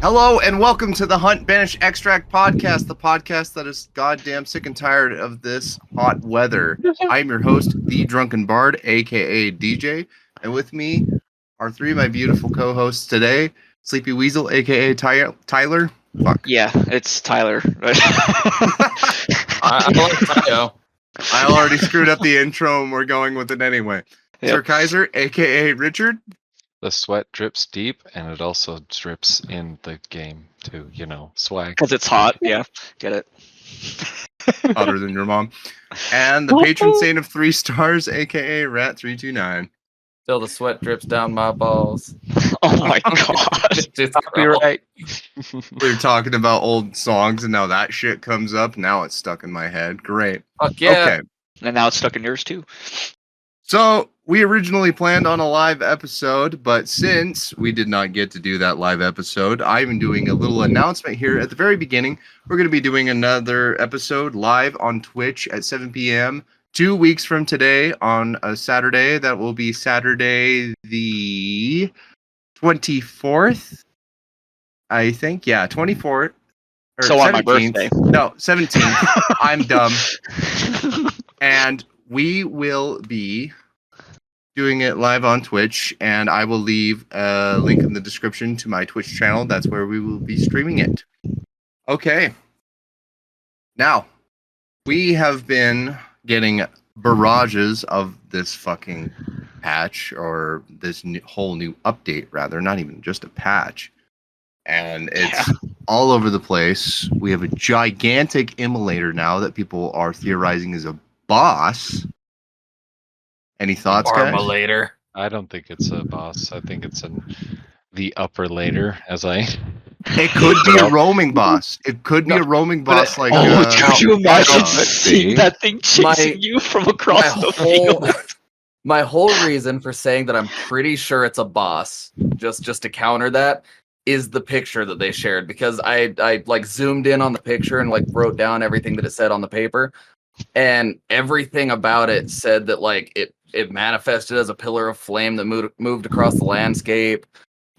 Hello and welcome to the Hunt Banish Extract podcast, the podcast that is goddamn sick and tired of this hot weather. I'm your host, the Drunken Bard, aka DJ, and with me are three of my beautiful co-hosts today: Sleepy Weasel, aka Tyler. Fuck. Yeah, it's Tyler. I like Tayo. I already screwed up the intro, and we're going with it anyway. Yep. Sir Kaiser, aka Richard. The sweat drips deep, and it also drips in the game too. You know, swag. Because it's hot. Yeah, get it. Hotter than your mom. And the patron saint of 3 stars, aka Rat329. Till the sweat drips down my balls. Oh my god. It's Copyright. We were talking about old songs, and now that shit comes up. Now it's stuck in my head. Great. Fuck yeah. Okay. And now it's stuck in yours too. So we originally planned on a live episode, but since we did not get to do that live episode, I'm doing a little announcement here at the very beginning. We're going to be doing another episode live on Twitch at 7 p.m. 2 weeks from today on a Saturday. That will be Saturday the 24th, I think. Yeah, 24th. So on my birthday. No, 17th. I'm dumb. And we will be doing it live on Twitch, and I will leave a link in the description to my Twitch channel. That's where we will be streaming it. Okay. Now, we have been getting barrages of this fucking patch, or this whole new update, rather. Not even just a patch. And it's all over the place. We have a gigantic immolator now that people are theorizing is a boss. Any thoughts, guys? Marmalator. I don't think it's a boss. I think it's the upper later, as I. It could be a roaming boss. It could be a roaming boss, like. Could you imagine see. seeing that thing chasing you from across the field? My whole reason for saying that I'm pretty sure it's a boss, just to counter that, is the picture that they shared, because I like zoomed in on the picture and like wrote down everything that it said on the paper, and everything about it said that like it manifested as a pillar of flame that moved across the landscape.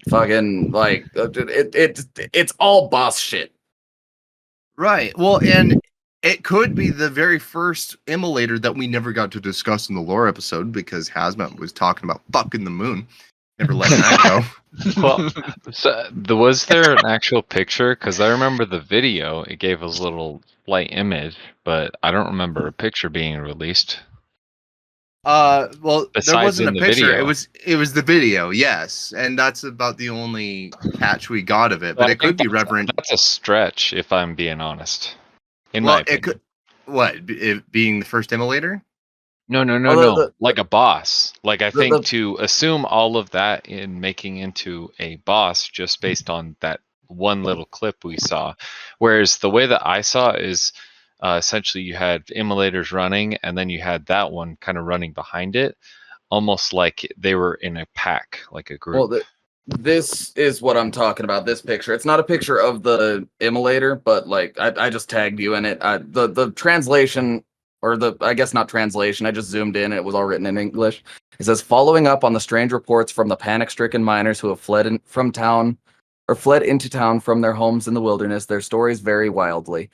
Fucking like it's all boss shit. Right. Well, and it could be the very first immolator that we never got to discuss in the lore episode, because Hazmat was talking about fucking the moon. Never letting that go. Well, was there an actual picture? Because I remember the video. It gave us a little light image, but I don't remember a picture being released. Well, there Besides wasn't a in the picture. video. It was the video, yes, and that's about the only catch we got of it. But Well, it could be that's- reverent. That's a stretch, if I'm being honest. In Well, my it opinion. could. What? It being the first immolator? No. Like a boss. Like I think to assume all of that in making into a boss just based on that one little clip we saw. Whereas the way that I saw it is essentially you had immolators running, and then you had that one kind of running behind it, almost like they were in a pack, like a group. Well, this is what I'm talking about. This picture. It's not a picture of the immolator, but like I just tagged you in it. The translation. Or I guess not translation, I just zoomed in, it was all written in English. It says, following up on the strange reports from the panic-stricken miners who have fled into town from their homes in the wilderness, their stories vary wildly.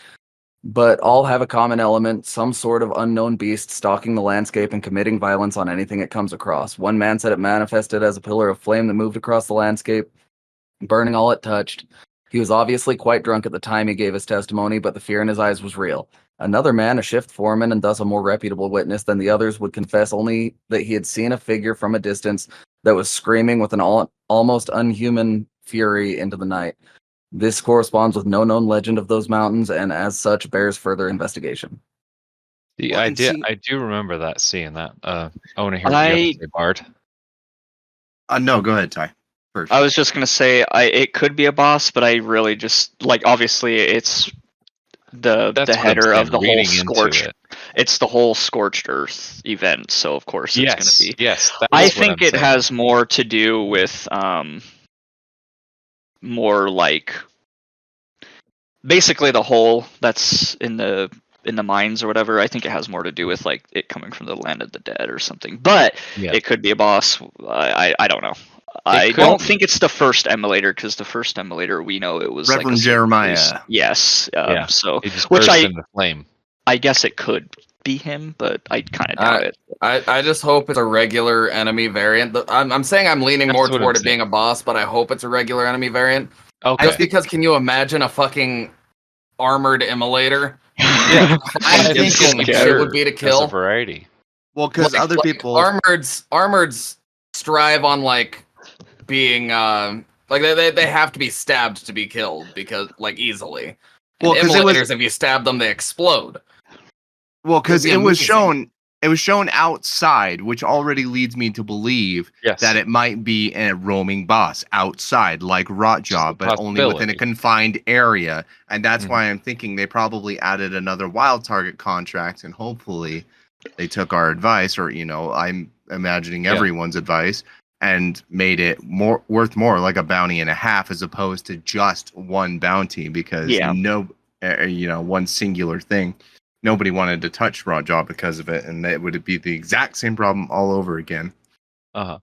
But all have a common element, some sort of unknown beast stalking the landscape and committing violence on anything it comes across. One man said it manifested as a pillar of flame that moved across the landscape, burning all it touched. He was obviously quite drunk at the time he gave his testimony, but the fear in his eyes was real. Another man, a shift foreman and thus a more reputable witness than the others, would confess only that he had seen a figure from a distance that was screaming with an almost unhuman fury into the night. This corresponds with no known legend of those mountains, and as such bears further investigation. Yeah, Well, I do remember seeing that. I want to hear what you have to say, Bard. No, go ahead, Ty. First. I was just gonna say it could be a boss, but I really just like, obviously it's the header of the whole scorched. It's the whole scorched earth event, so of course it's gonna be. Yes, I think it has more to do with more like basically the hole that's in the mines or whatever. I think it has more to do with like it coming from the land of the dead or something. But Yeah. it could be a boss. I don't know. I don't think it's the first emulator, because the first emulator we know it was Reverend like a Jeremiah. Yes. Yeah. So He just which burst into flame. I guess it could be him, but I kind of doubt it. I just hope it's a regular enemy variant. I'm saying I'm leaning more toward it being a boss, but I hope it's a regular enemy variant. Okay. Just because, can you imagine a fucking armored immolator? Yeah. I'm thinking it would be to kill. As a variety. Well, because other people armoreds strive on like being like they have to be stabbed to be killed, because like easily. Well, because immolators, if you stab them, they explode. Well, because it was shown outside, which already leads me to believe that it might be a roaming boss outside, like Rotjaw, but only within a confined area. And that's why I'm thinking they probably added another wild target contract, and hopefully they took our advice, or I'm imagining everyone's advice, and made it worth more, like a bounty and a half, as opposed to just one bounty, because one singular thing. Nobody wanted to touch Rotjaw because of it, and it would be the exact same problem all over again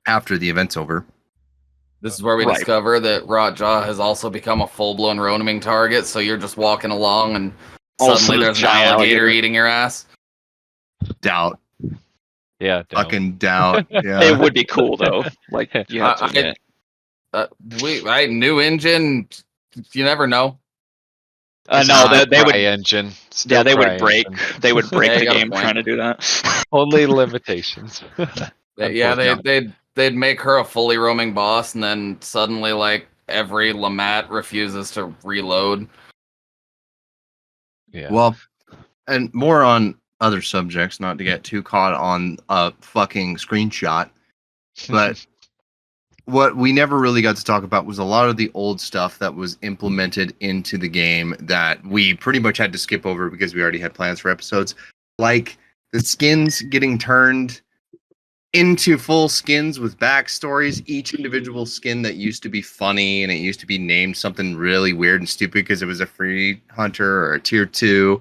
after the event's over. This is where we discover that Rotjaw has also become a full-blown roaming target, so you're just walking along and suddenly there's an alligator eating your ass. Doubt. Yeah, fucking doubt. Yeah. It would be cool though. Like you have to admit. New engine. You never know. No, they would. Engine. They would break. They would break the game trying to do that. Only limitations. They'd make her a fully roaming boss, and then suddenly, like, every Lamat refuses to reload. Yeah. Well, and more on other subjects, not to get too caught on a fucking screenshot, but what we never really got to talk about was a lot of the old stuff that was implemented into the game that we pretty much had to skip over because we already had plans for episodes, like the skins getting turned into full skins with backstories. Each individual skin that used to be funny and it used to be named something really weird and stupid because it was a free hunter or a tier 2.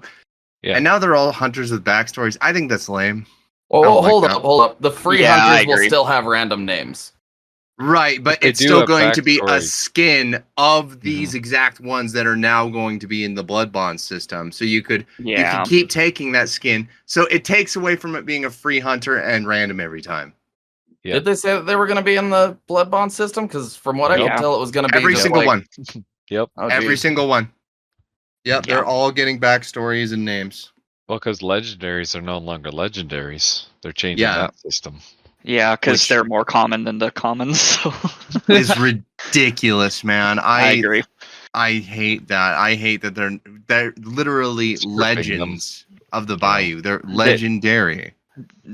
Yeah. And now they're all hunters with backstories. I think that's lame. Oh, hold up. The free hunters will still have random names. Right, but it's still going to be a skin of these exact ones that are now going to be in the blood bond system. So you could keep taking that skin. So it takes away from it being a free hunter and random every time. Yeah. Did they say that they were going to be in the blood bond system? Because from what I could tell, it was going to be every single one. Yep. Every single one. Yep, they're all getting backstories and names. Well, because legendaries are no longer legendaries. They're changing that system. Yeah, because they're more common than the commons. So. It's ridiculous, man. I agree. I hate that. I hate that they're literally legends of the Bayou. They're legendary.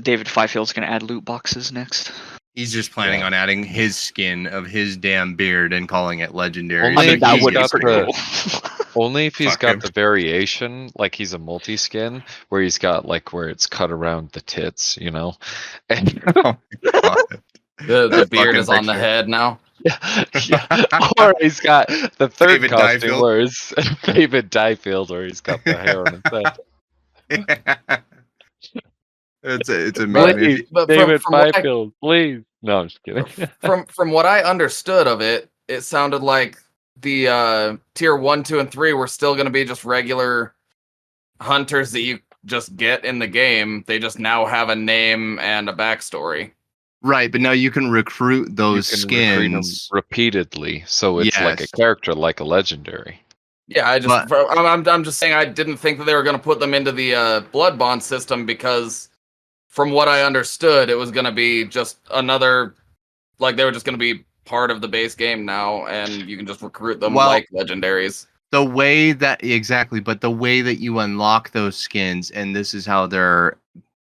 David Fifield's gonna add loot boxes next. He's just planning on adding his skin of his damn beard and calling it legendary. That would be pretty cool. Only if he's got the variation, like he's a multi-skin, where he's got like where it's cut around the tits, And the beard is on the head now. Yeah. Or he's got the third David costume Diefield. Where it's David Diefield, where he's got the hair on his head. It's amazing. David Fifield, please. No, I'm just kidding. From what I understood of it, it sounded like the tier 1, 2, and 3 were still going to be just regular hunters that you just get in the game. They just now have a name and a backstory. Right, but now you can recruit those skins repeatedly, so it's like a character, like a legendary. Yeah, I'm just saying I didn't think that they were going to put them into the blood bond system, because from what I understood, it was going to be just another, like they were just going to be part of the base game now, and you can just recruit them like legendaries. The way that but the way that you unlock those skins, and this is how they're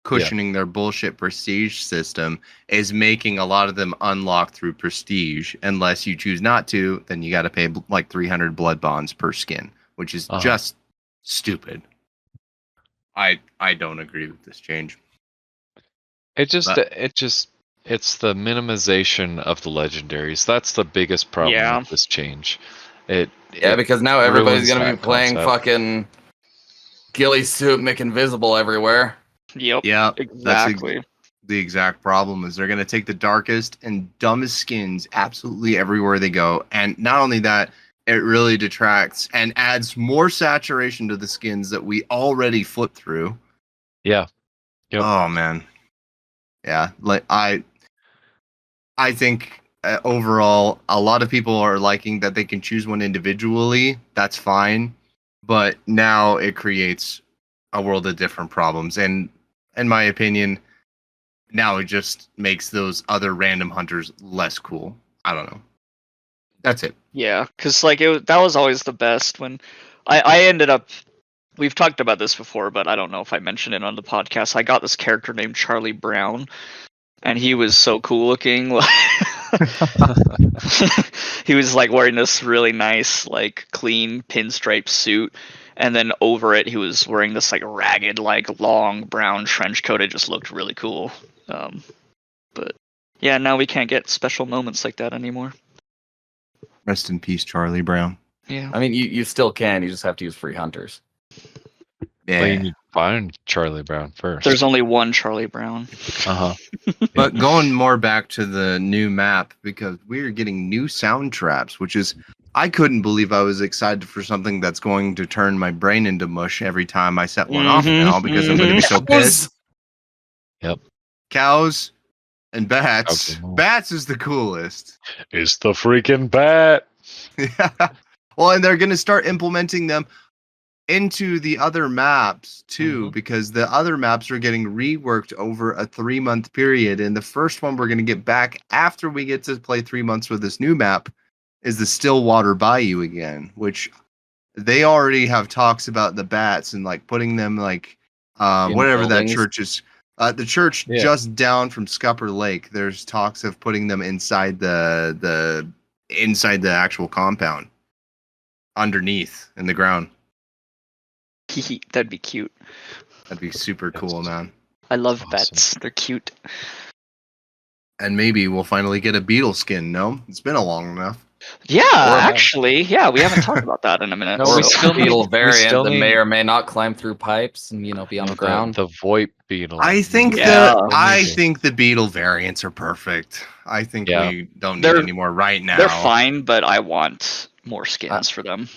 cushioning their bullshit prestige system, is making a lot of them unlock through prestige. Unless you choose not to, then you got to pay like 300 blood bonds per skin, which is just stupid. I don't agree with this change. It's the minimization of the legendaries. That's the biggest problem with this change. Because now everybody's going to be playing fucking ghillie suit McInvisible everywhere. Yep. Yeah. Exactly. the exact problem. Is they're going to take the darkest and dumbest skins absolutely everywhere they go, and not only that, it really detracts and adds more saturation to the skins that we already flip through. Yeah. Yep. Oh man. Yeah, like I think overall a lot of people are liking that they can choose one individually. That's fine, but now it creates a world of different problems, and in my opinion, now it just makes those other random hunters less cool. I don't know. That's it. Yeah, because like that was always the best when I ended up. We've talked about this before, but I don't know if I mentioned it on the podcast. I got this character named Charlie Brown, and he was so cool looking. He was like wearing this really nice, like clean pinstripe suit, and then over it, he was wearing this like ragged, like long brown trench coat. It just looked really cool. But yeah, now we can't get special moments like that anymore. Rest in peace, Charlie Brown. Yeah. I mean, you still can. You just have to use free hunters. Yeah. Well, you need to find Charlie Brown first. There's only one Charlie Brown. Uh-huh. But going more back to the new map, because we're getting new sound traps, which is, I couldn't believe I was excited for something that's going to turn my brain into mush every time I set one off now, because I'm going to be so pissed. Yep. Cows and bats. Okay. Bats is the coolest. It's the freaking bat. Yeah. Well, and they're going to start implementing them into the other maps too, because the other maps are getting reworked over a 3-month period, and the first one we're going to get back after we get to play 3 months with this new map is the Stillwater Bayou again, which they already have talks about the bats and like putting them like whatever buildings. that church is, the church just down from Scupper Lake. There's talks of putting them inside the actual compound, underneath in the ground. That'd be cute. That'd be super cool, man. I love Awesome. bats. They're cute. And maybe we'll finally get a beetle skin. No, it's been a long enough. Yeah, Or- actually, yeah, we haven't talked about that in a minute. No, Or we a still need- beetle we variant still that need- may or may not climb through pipes and be on the ground. The VoIP beetle. I think Yeah. I think the beetle variants are perfect. I think Yeah. we don't need They're- any more right now. They're fine, but I want more skins for them.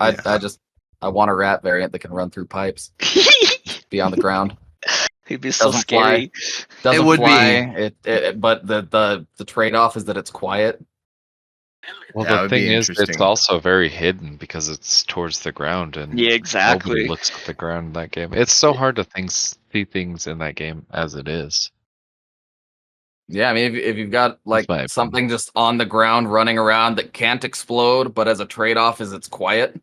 I Yeah. I want a rat variant that can run through pipes, be on the ground. He'd be so Doesn't scary. Doesn't It would fly. But the trade off is that it's quiet. Well, That the would be thing is, it's interesting. also very hidden because it's towards the ground, and Yeah, nobody exactly. looks at the ground in that game. It's so hard to see things in that game as it is. Yeah, I mean, if you've got like my opinion. something just on the ground running around that can't explode, but as a trade off is it's quiet.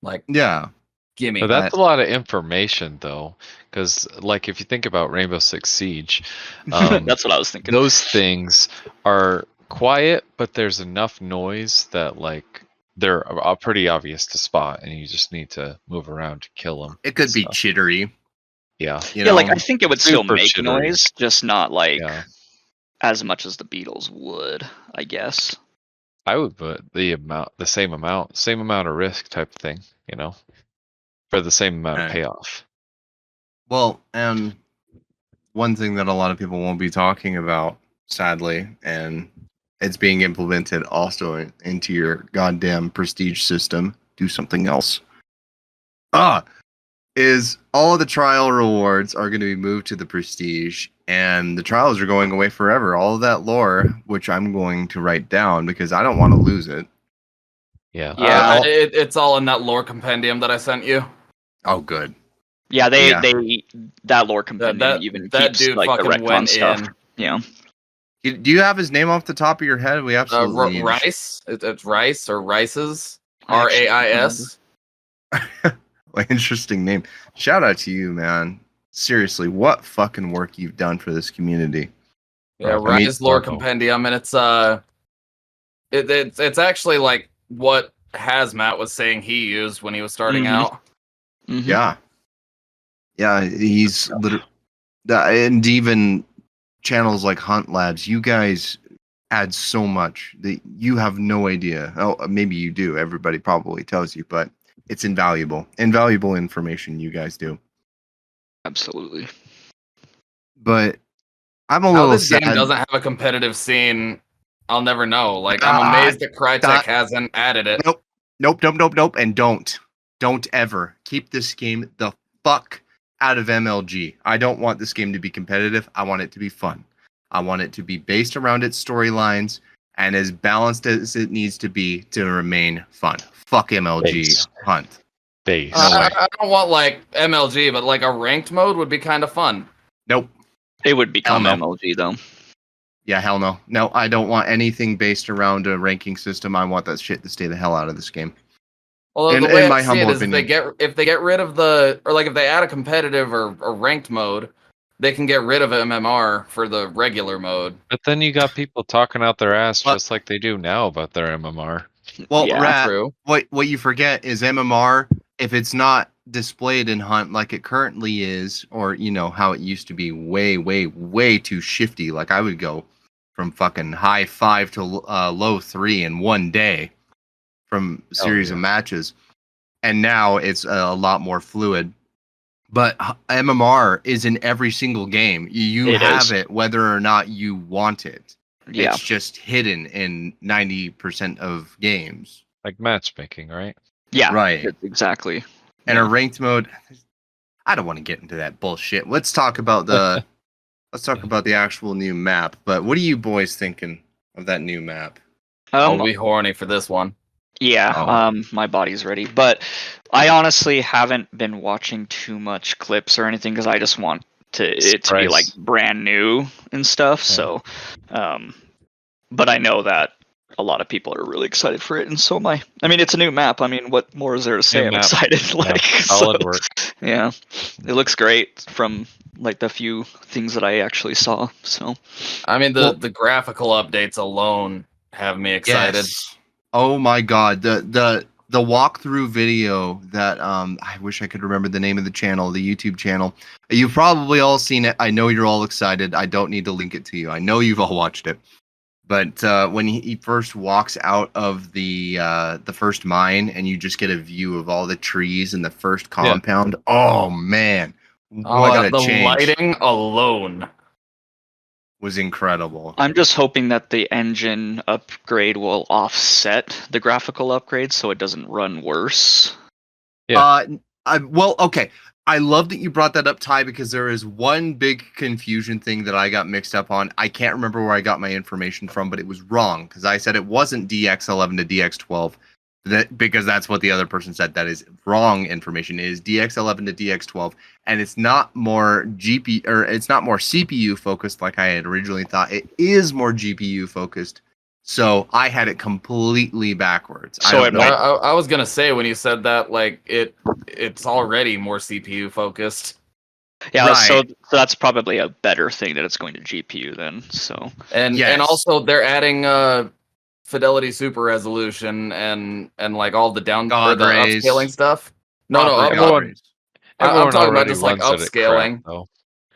Like, Yeah. gimme. But that's a lot of information, though, because like if you think about Rainbow Six Siege, That's what I was thinking. those things are quiet, but there's enough noise that like they're pretty obvious to spot, and you just need to move around to kill them. It could be chittery. Yeah, You yeah, know? like I think it would still Super make jittery. noise, just not like yeah. as much as the Beatles would, I guess. I would put the same amount of risk type thing, for the same amount of Right. payoff. Well, and one thing that a lot of people won't be talking about, sadly, and it's being implemented also into your goddamn prestige system. Do something else. Is all of the trial rewards are going to be moved to the prestige, and the trials are going away forever. All of that lore, which I'm going to write down because I don't want to lose it. Yeah. Yeah. It's all in that lore compendium that I sent you. Oh, good. Yeah, they Yeah. that lore compendium That even that keeps dude like the fucking retcon went stuff. in. Yeah. Do you have his name off the top of your head? We absolutely need to- Rice. It's Rice or Rices. I actually don't RAIS. Well, interesting name. Shout out to you, man. Seriously, what fucking work you've done for this community. Yeah, I mean- Rise lore compendium, and it's it's actually like what Hazmat was saying he used when he was starting Mhm. out. Mhm. Yeah. Yeah, he's literally, and even channels like Hunt Labs, you guys add so much that you have no idea. Oh, maybe you do. Everybody probably tells you, but it's invaluable. Invaluable information you guys do. Absolutely. But I'm a How little this sad. game doesn't have a competitive scene, I'll never know. Like, I'm amazed that Crytek hasn't added it. Nope. And don't ever keep this game the fuck out of MLG. I don't want this game to be competitive. I want it to be fun. I want it to be based around its storylines and as balanced as it needs to be to remain fun. Fuck MLG Hunt. Base. I don't want like MLG, but like a ranked mode would be kind of fun. Nope. It would become Hell no. MLG though. Yeah, hell no. No, I don't want anything based around a ranking system. I want that shit to stay the hell out of this game. Although the way I see it is if they get rid of if they add a competitive or ranked mode, they can get rid of MMR for the regular mode. But then you got people talking out their ass just like they do now about their MMR. Well, Yeah, true. What you forget is MMR, if it's not displayed in Hunt like it currently is, or you know how it used to be, way too shifty. Like I would go from fucking high 5 to low 3 in one day from a series of matches, and now it's a lot more fluid. But MMR is in every single game. You have it whether or not you want it. Yeah. It's just hidden in 90% of games. Like matchmaking, right? Yeah. Right. Exactly. And a ranked mode, I don't want to get into that bullshit. Let's talk about the actual new map. But what are you boys thinking of that new map? I'll be horny for this one. Yeah, my body's ready. But I honestly haven't been watching too much clips or anything because I just want it to be like brand new and stuff. Yeah. So, but I know that a lot of people are really excited for it, and so am I. I mean, it's a new map. I mean, what more is there to say? I'm excited. Like, solid work. Yeah, it looks great from like the few things that I actually saw. So, I mean, the graphical updates alone have me excited. Yes. Oh my god, the walkthrough video that I wish I could remember the name of the channel, the YouTube channel. You've probably all seen it. I know you're all excited. I don't need to link it to you. I know you've all watched it. But when he first walks out of the first mine and you just get a view of all the trees and the first compound, oh man, what a change. The lighting alone was incredible. I'm just hoping that the engine upgrade will offset the graphical upgrade so it doesn't run worse. Yeah. Okay. I love that you brought that up, Ty, because there is one big confusion thing that I got mixed up on. I can't remember where I got my information from, but it was wrong because I said it wasn't DX11 to DX12. Because that's what the other person said. That is wrong information. It is DX11 to DX12, and it's not more it's not more CPU focused like I had originally thought. It is more GPU focused. So I had it completely backwards. So I was gonna say when you said that, like it's already more CPU focused. Yeah, right. So that's probably a better thing that it's going to GPU then. So and also they're adding fidelity super resolution and like all the upscaling stuff. I'm talking about just like upscaling.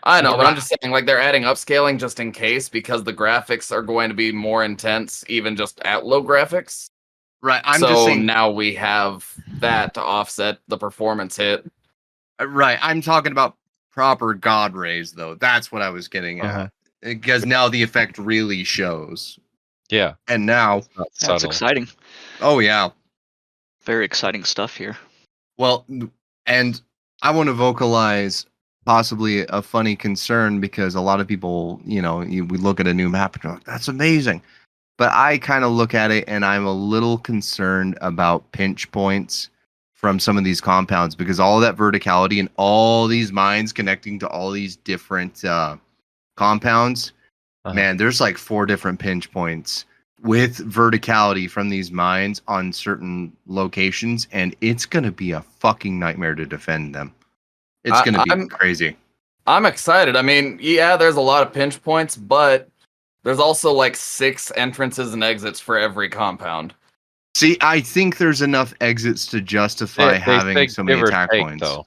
I know, but I'm just saying like they're adding upscaling just in case because the graphics are going to be more intense even just at low graphics. Right. Just saying now we have that to offset the performance hit. Right. I'm talking about proper God rays though. That's what I was getting at. Because now the effect really shows. Yeah. And now that's exciting. Oh yeah. Very exciting stuff here. Well, and I want to vocalize possibly a funny concern because a lot of people, we look at a new map and go, that's amazing. But I kind of look at it and I'm a little concerned about pinch points from some of these compounds because all of that verticality and all these mines connecting to all these different compounds. Man, there's like 4 different pinch points with verticality from these mines on certain locations, and it's going to be a fucking nightmare to defend them. It's going to be crazy. I'm excited. I mean, yeah, there's a lot of pinch points, but there's also like 6 entrances and exits for every compound. See, I think there's enough exits to justify having so many attack points. Though.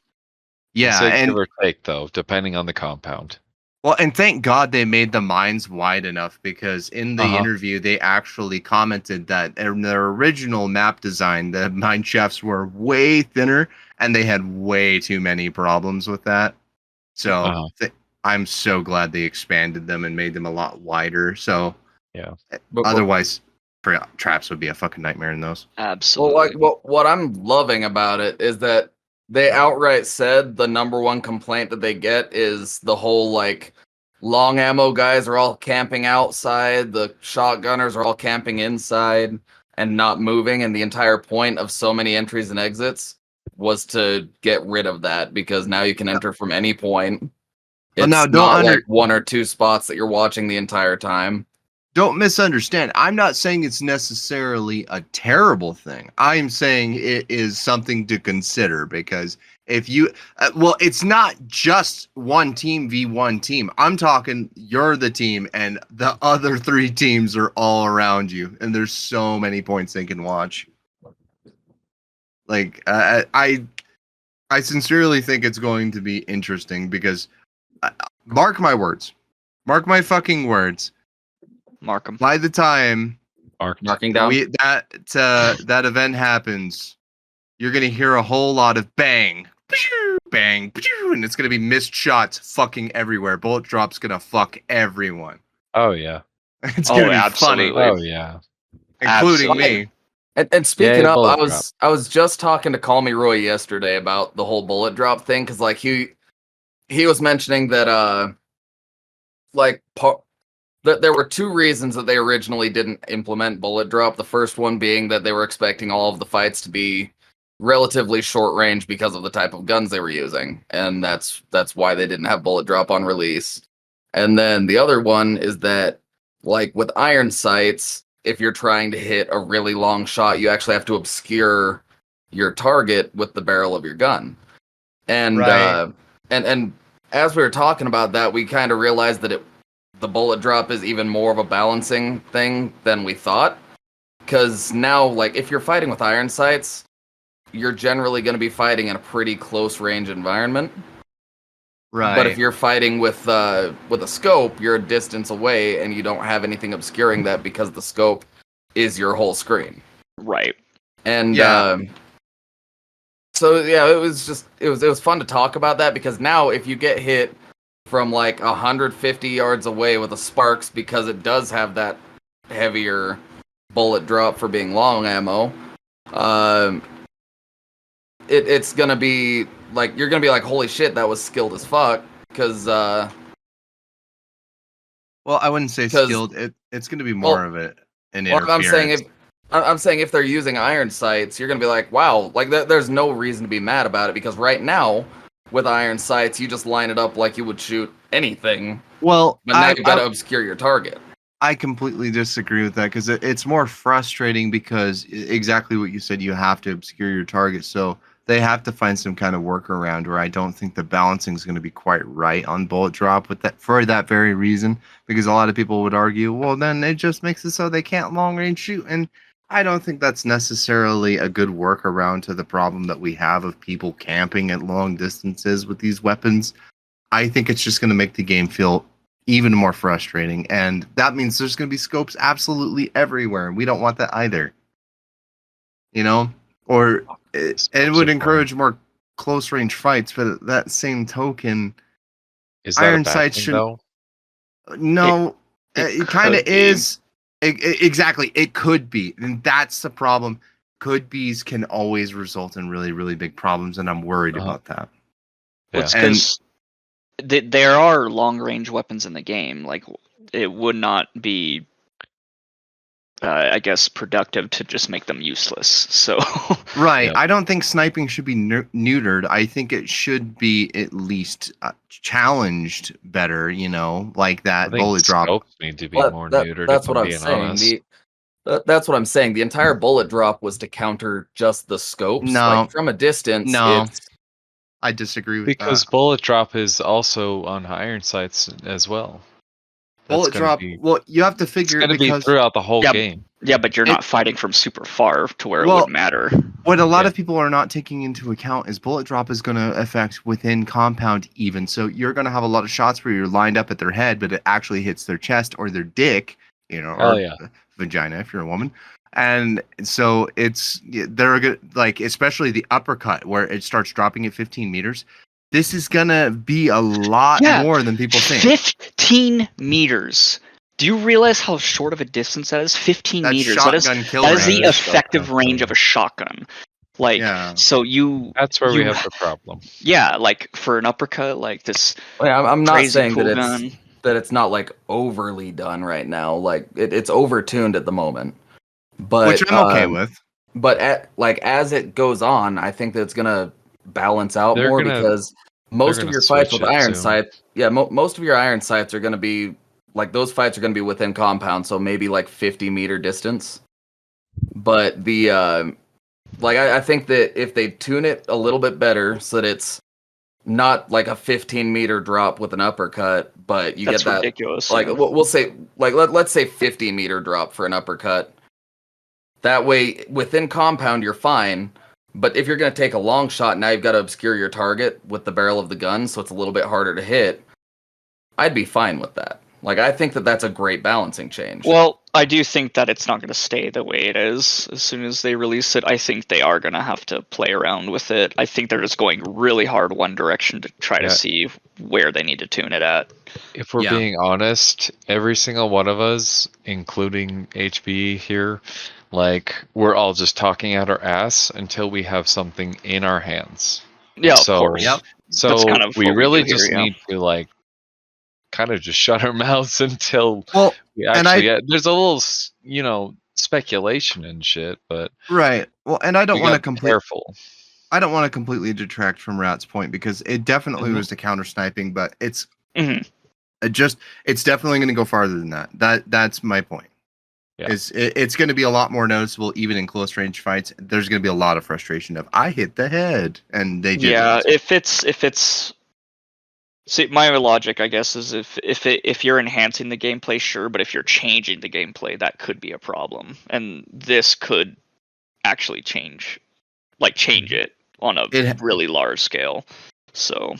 Yeah, and give or take though, depending on the compound. Well, and thank God they made the mines wide enough because in the interview, they actually commented that in their original map design, the mine shafts were way thinner and they had way too many problems with that. So I'm so glad they expanded them and made them a lot wider. So yeah, otherwise, traps would be a fucking nightmare in those. Absolutely. Well, what I'm loving about it is that they outright said the number one complaint that they get is the whole like long ammo guys are all camping outside, the shotgunners are all camping inside and not moving, and the entire point of so many entries and exits was to get rid of that because now you can enter from any point. It's now, not like one or two spots that you're watching the entire time. Don't misunderstand. I'm not saying it's necessarily a terrible thing. I'm saying it is something to consider because if you, it's not just one team v one team. I'm talking you're the team and the other 3 teams are all around you, and there's so many points they can watch. Like, I sincerely think it's going to be interesting because, mark my words, mark my fucking words. Mark them. By the time marking down that event happens, you're gonna hear a whole lot of bang, bang, and it's gonna be missed shots fucking everywhere. Bullet drop's gonna fuck everyone. Oh yeah. It's gonna be absolutely. funny. Oh yeah. Including Absolutely. me. And speaking Yay, of, bullet I was just talking to Call Me Roy yesterday about the whole bullet drop thing because like he was mentioning that there were 2 reasons that they originally didn't implement bullet drop. The first one being that they were expecting all of the fights to be relatively short range because of the type of guns they were using, and that's why they didn't have bullet drop on release. And then the other one is that like with iron sights, if you're trying to hit a really long shot, you actually have to obscure your target with the barrel of your gun. And Right. And as we were talking about that, we kind of realized that the bullet drop is even more of a balancing thing than we thought. Because now, like, if you're fighting with iron sights, you're generally going to be fighting in a pretty close range environment. Right. But if you're fighting with a scope, you're a distance away, and you don't have anything obscuring that because the scope is your whole screen. Right. And Yeah. so yeah, it was fun to talk about that because now if you get hit from like 150 yards away with a Sparks because it does have that heavier bullet drop for being long ammo, it's gonna be like you're gonna be like, holy shit, that was skilled as fuck. Because well, I wouldn't say skilled. It's gonna be more of it an interference. I'm saying if they're using iron sights, you're gonna be like, wow, like there's no reason to be mad about it because right now with iron sights, you just line it up like you would shoot anything. Well, but now you gotta obscure your target. I completely disagree with that because it's more frustrating because exactly what you said, you have to obscure your target. So they have to find some kind of workaround where I don't think the balancing is going to be quite right on bullet drop with that for that very reason. Because a lot of people would argue, well, then it just makes it so they can't long range shoot. And I don't think that's necessarily a good workaround to the problem that we have of people camping at long distances with these weapons. I think it's just going to make the game feel even more frustrating, and that means there's going to be scopes absolutely everywhere, and we don't want that either. You know, or it would encourage more close range fights, but at that same token, is that iron sights should. No, it kind of is. Exactly, it could be, and that's the problem. Could be's can always result in really, really big problems, and I'm worried about that. It's because there are long range weapons in the game. Like, it would not be, I guess, productive to just make them useless. So right, yeah. I don't think sniping should be neutered. I think it should be at least challenged better. You know, like that bullet drop. Scopes need to be more neutered. That's what I'm saying. That's what I'm saying. The entire bullet drop was to counter just the scopes. No, like, from a distance, I disagree with because that. bullet drop is also on iron sights as well. Bullet drop. Well, you have to figure it's going to be throughout the whole game. Yeah, but you're not fighting from super far to where it would matter. What a lot of people are not taking into account is bullet drop is going to affect within compound even. So you're going to have a lot of shots where you're lined up at their head, but it actually hits their chest or their dick, you know, or vagina if you're a woman. And so they're good, like, especially the uppercut where it starts dropping at 15 meters. this is gonna be a lot more than people think. 15 meters. Do you realize how short of a distance that is? 15 That meters. shotgun kill That is the range. effective range of a shotgun. Like, so you. That's where we have the problem. Yeah, like for an uppercut, like this. I'm not crazy saying cool that gun. it's not like overly done right now. Like it's overtuned at the moment, but which I'm okay with. But as it goes on, I think that it's gonna balance out more because most of your fights with iron sights, most of your iron sights are gonna be like those fights are gonna be within compound, so maybe like 50-meter distance. But the I think that if they tune it a little bit better so that it's not like a 15-meter drop with an uppercut, but you get that ridiculous. Like we'll say let's say 50-meter drop for an uppercut. That way within compound you're fine, but if you're going to take a long shot, now you've got to obscure your target with the barrel of the gun, so it's a little bit harder to hit. I'd be fine with that. Like, I think that that's a great balancing change. Well, I do think that it's not going to stay the way it is as soon as they release it. I think they are going to have to play around with it. I think they're just going really hard one direction to try to see where they need to tune it at. If we're being honest, every single one of us, including HB here, like, we're all just talking out our ass until we have something in our hands. Yeah, of course. Yep. So That's kind of we what really do here, just need to, like, kind of just shut our mouths until we actually there's a little, speculation and shit, but right. Well, and I don't want to careful. I don't want to completely detract from Rat's point because it definitely was the counter sniping, but it's it's definitely going to go farther than that. That's my point. Yeah. It's going to be a lot more noticeable even in close range fights. There's going to be a lot of frustration of I hit the head and they did. Yeah, if it's see, my logic, I guess, is if you're enhancing the gameplay, sure, but if you're changing the gameplay, that could be a problem, and this could actually change it on a really large scale. So,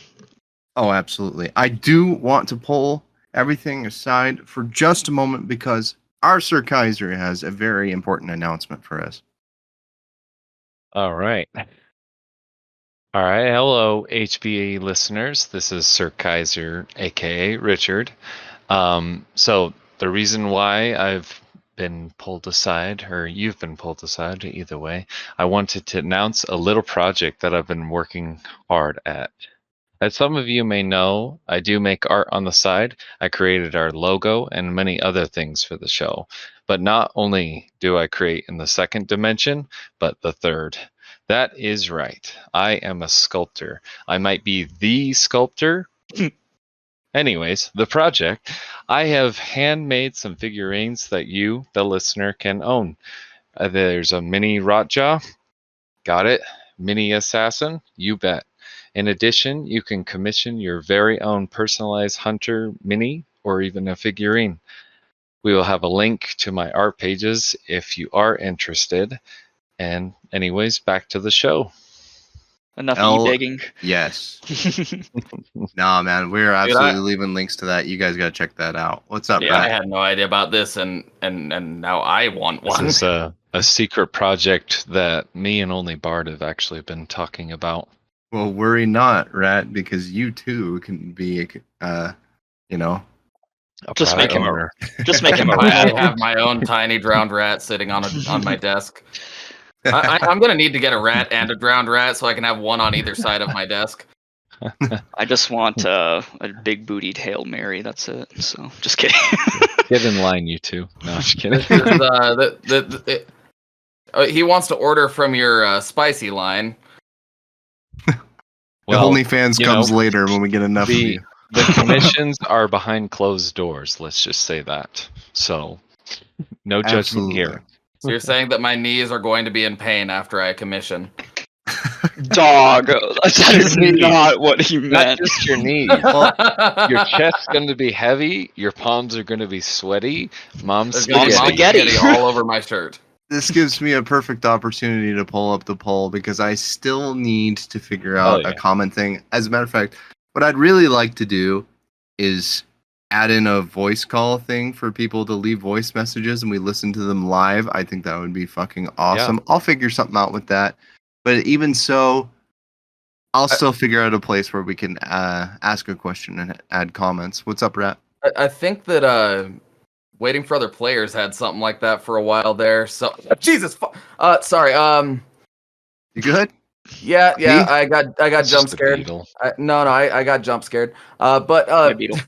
oh, absolutely. I do want to pull everything aside for just a moment because our Sir Kaiser has a very important announcement for us. All right. Hello, HBA listeners. This is Sir Kaiser, aka Richard. So the reason why I've been pulled aside, or you've been pulled aside, either way, I wanted to announce a little project that I've been working hard at. As some of you may know, I do make art on the side. I created our logo and many other things for the show. But not only do I create in the second dimension, but the third. That is right. I am a sculptor. I might be the sculptor. Anyways, the project. I have handmade some figurines that you, the listener, can own. There's a mini Rotjaw. Got it. Mini Assassin. You bet. In addition, you can commission your very own personalized Hunter mini or even a figurine. We will have a link to my art pages if you are interested. And anyways, back to the show. Enough e-begging. Yes. Nah, man, we're absolutely leaving links to that. You guys got to check that out. What's up, Brad? I had no idea about this, and now I want one. This is a secret project that me and only Bart have actually been talking about. Well, worry not, Rat, because you too can be, just make him a. Just make him a rat. I have my own tiny drowned rat sitting on my desk. I'm gonna need to get a rat and a drowned rat so I can have one on either side of my desk. I just want a big bootied Hail Mary. That's it. So just kidding. Get in line, you two. No, I'm just kidding. He wants to order from your spicy line. Well, the OnlyFans comes later when we get enough of you. The commissions are behind closed doors. Let's just say that. So, no judgment here. So you're saying that my knees are going to be in pain after I commission? Dog, that is not what he meant. Not just your knees. Your chest's going to be heavy. Your palms are going to be sweaty. Mom's spaghetti all over my shirt. This gives me a perfect opportunity to pull up the poll because I still need to figure out a common thing. As a matter of fact, what I'd really like to do is add in a voice call thing for people to leave voice messages and we listen to them live. I think that would be fucking awesome. Yeah. I'll figure something out with that. But even so, I'll still figure out a place where we can ask a question and add comments. What's up, Rat? I think that waiting for other players had something like that for a while there. So Jesus, sorry. You good? Yeah, Me? I got jump scared. No, I got jump scared. But Beetle.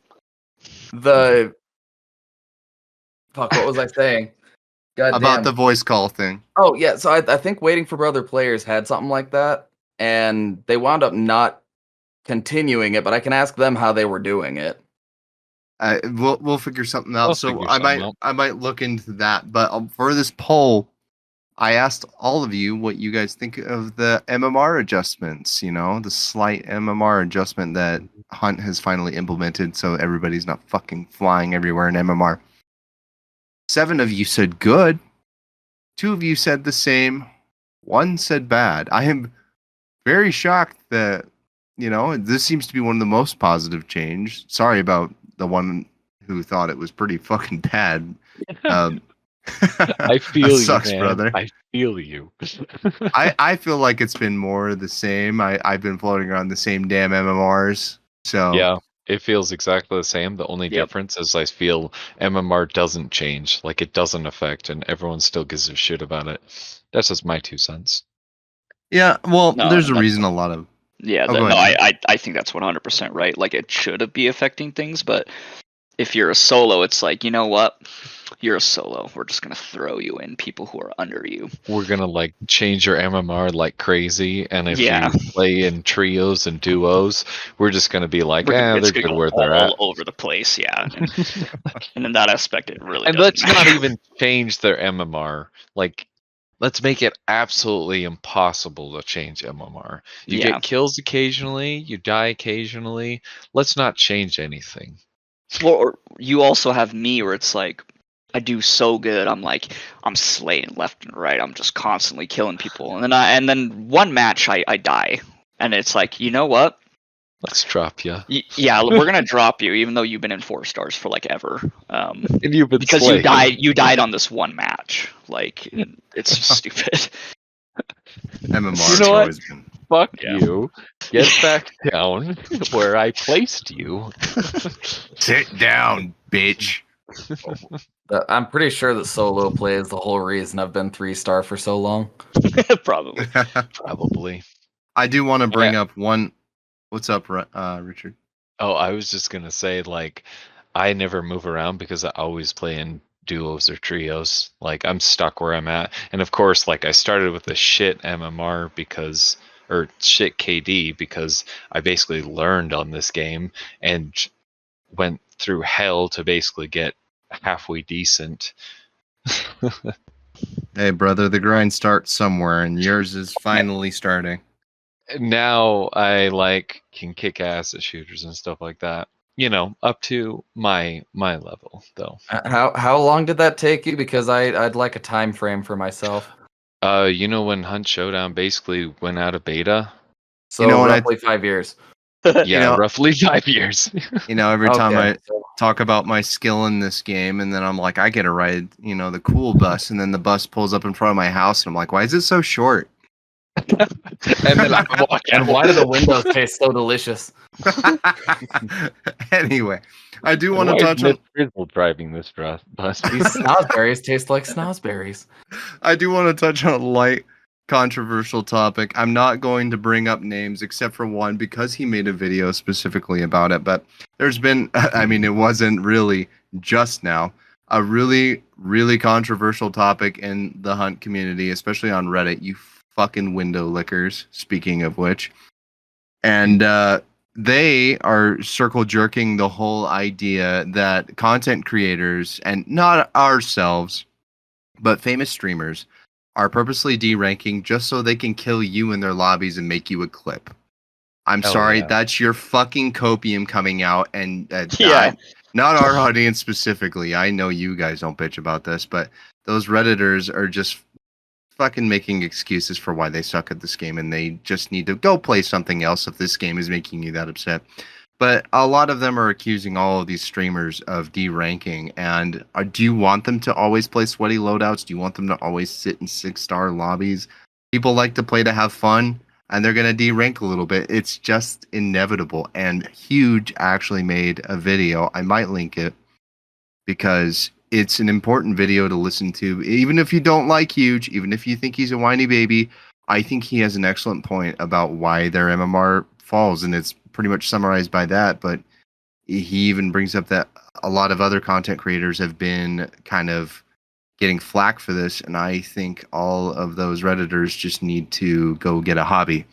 the fuck, what was I saying? God About damn. the voice call thing. Oh yeah, so I think waiting for other players had something like that, and they wound up not continuing it. But I can ask them how they were doing it. We'll figure something out. We'll So figure I something might out. I might look into that. But for this poll, I asked all of you what you guys think of the MMR adjustments. You know, the slight MMR adjustment that Hunt has finally implemented, so everybody's not fucking flying everywhere in MMR. 7 of you said good. 2 of you said the same. 1 said bad. I am very shocked that, this seems to be one of the most positive change. Sorry about the one who thought it was pretty fucking bad. I feel you, sucks, man. brother. I feel you. I feel like it's been more the same. I've been floating around the same damn MMRs. So Yeah, it feels exactly the same. The only difference is I feel MMR doesn't change, like it doesn't affect, and everyone still gives a shit about it. That's just my 2 cents. yeah, well, No, there's a reason a lot of go ahead. I think that's 100% right. Like it should be affecting things, but if you're a solo, it's like, you know what? You're a solo. We're just gonna throw you in people who are under you. We're gonna like change your MMR like crazy, and if Yeah. you play in trios and duos, we're just gonna be like, they're It's good gonna go where they're at. all over the place, yeah. And in that aspect, it really And doesn't let's not matter. even change their MMR. Like, let's make it absolutely impossible to change MMR. You get kills occasionally, you die occasionally. Let's not change anything. Or you also have me where it's like I do so good. I'm slaying left and right. I'm just constantly killing people, and then one match I die, and it's like, you know what? Let's drop you. Yeah, we're gonna drop you, even though you've been in 4 stars for like ever. And you've been because slaying. you died on this one match. Like it's just stupid. MMR. You know what? Been... Fuck you. Get back down where I placed you. Sit down, bitch. I'm pretty sure that solo play is the whole reason I've been 3-star for so long. Probably. I do want to bring up one. What's up, Richard? Oh, I was just gonna say, like, I never move around because I always play in duos or trios. Like, I'm stuck where I'm at. And of course, like, I started with a shit MMR or shit KD because I basically learned on this game and went through hell to basically get halfway decent. Hey, brother, the grind starts somewhere, and yours is finally starting. Now I can kick ass at shooters and stuff like that. Up to my level though. How long did that take you? Because I'd like a time frame for myself. When Hunt Showdown basically went out of beta. So roughly 5 years. Yeah, roughly 5 years. Every time I talk about my skill in this game, and then I'm like, I get to ride, the cool bus, and then the bus pulls up in front of my house, and I'm like, why is it so short? And then I walk and why do the windows taste so delicious? Anyway, I do want to touch on Drizzle driving this bus. These snozberries taste like snozberries. I do want to touch on a light controversial topic. I'm not going to bring up names except for one because he made a video specifically about it, but there's been it wasn't really just now, a really, really controversial topic in the Hunt community, especially on Reddit. You fucking window lickers, speaking of which. And they are circle jerking the whole idea that content creators, and not ourselves, but famous streamers, are purposely deranking just so they can kill you in their lobbies and make you a clip. I'm sorry, that's your fucking copium coming out, and not our audience specifically. I know you guys don't bitch about this, but those Redditors are just fucking making excuses for why they suck at this game, and they just need to go play something else if this game is making you that upset. But a lot of them are accusing all of these streamers of deranking. And do you want them to always play sweaty loadouts? Do you want them to always sit in 6-star lobbies? People like to play to have fun. and they're going to de-rank a little bit. It's just inevitable. And Huge actually made a video. I might link it because it's an important video to listen to. Even if you don't like Huge, even if you think he's a whiny baby, I think he has an excellent point about why their MMR falls, and it's pretty much summarized by that. But he even brings up that a lot of other content creators have been kind of getting flack for this, and I think all of those Redditors just need to go get a hobby.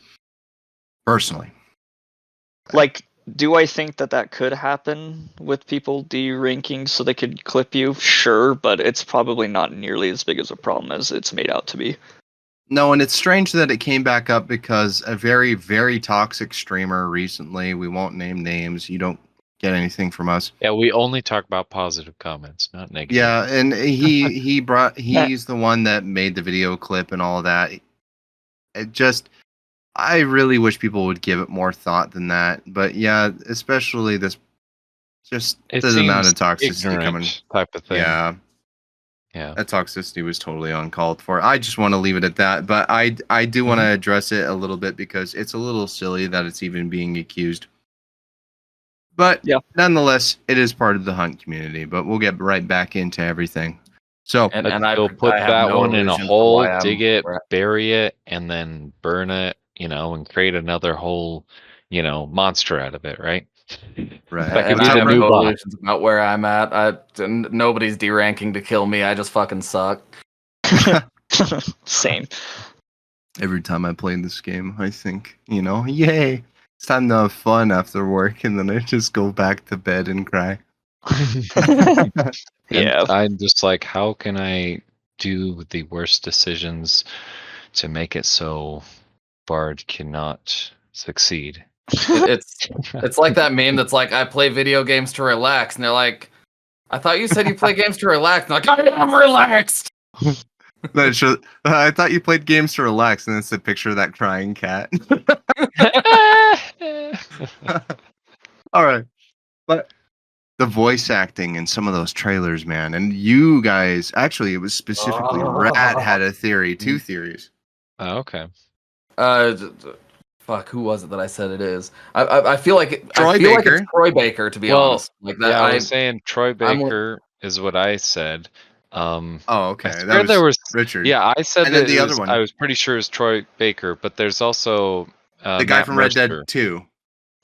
Personally. Like, do I think that could happen with people de-ranking so they could clip you? Sure, but it's probably not nearly as big as a problem as it's made out to be. No, and it's strange that it came back up because a very, very toxic streamer recently, we won't name names, you don't get anything from us. Yeah, we only talk about positive comments, not negative. Yeah, and he's the one that made the video clip and all of that. I really wish people would give it more thought than that. But yeah, especially this, just the amount of toxicity coming. Type of thing. Yeah. Yeah. That toxicity was totally uncalled for. I just want to leave it at that. But I do want to address it a little bit because it's a little silly that it's even being accused. But nonetheless, it is part of the hunt community. But we'll get right back into everything. So, and I'll put that one in a hole, dig it, bury it, and then burn it, and create another whole, monster out of it, right? Right. That could be the new illusions about where I'm at. Nobody's de-ranking to kill me. I just fucking suck. Same. Every time I play this game, I think, yay, it's time to have fun after work, and then I just go back to bed and cry. Yeah. I'm just like, how can I do the worst decisions to make it so Bard cannot succeed? It's like that meme that's like, I play video games to relax, and they're like, I thought you said you play games to relax. And I'm like, I am relaxed. I thought you played games to relax, and it's a picture of that crying cat. All right, but the voice acting in some of those trailers, man, and you guys, actually, it was specifically Rat had a theory, 2 theories. Oh, okay. Fuck, who was it that I said it is? I feel like it's Troy Baker, to be honest. Like that. Yeah, I was saying Troy Baker is what I said. Okay. There was Richard. Yeah, I said that the other one. I was pretty sure it's Troy Baker, but there's also the guy from Red Dead 2.